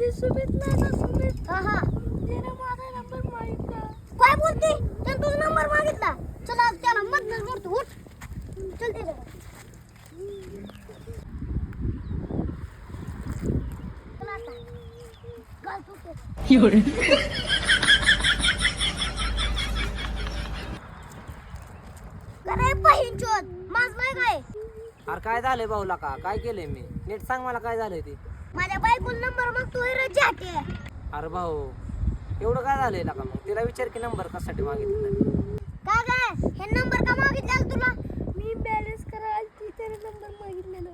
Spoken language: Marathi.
ती सुमित नाही ना सुमित हा तिने माझा नंबर मागितला. काय बोलते त्यानं तुझा नंबर मागितला. चला त्याला मधनच मोडतो उठ चल ते चला आता गाल तुटते. अरे पहिंचोद माझं काय अरे काय झालंय भाऊला का काय केलंय मी नीट सांग मला काय झालंय ते. माझ्या बायकोला नंबर मागतोय रे जाते. अरे भाऊ एवढं काय झालंय का मग तिला विचार की नंबर कशासाठी मागितला. का काय हे नंबर का मागितला तुला. मी बॅलन्स करायला ती त्याने नंबर मागितलेला.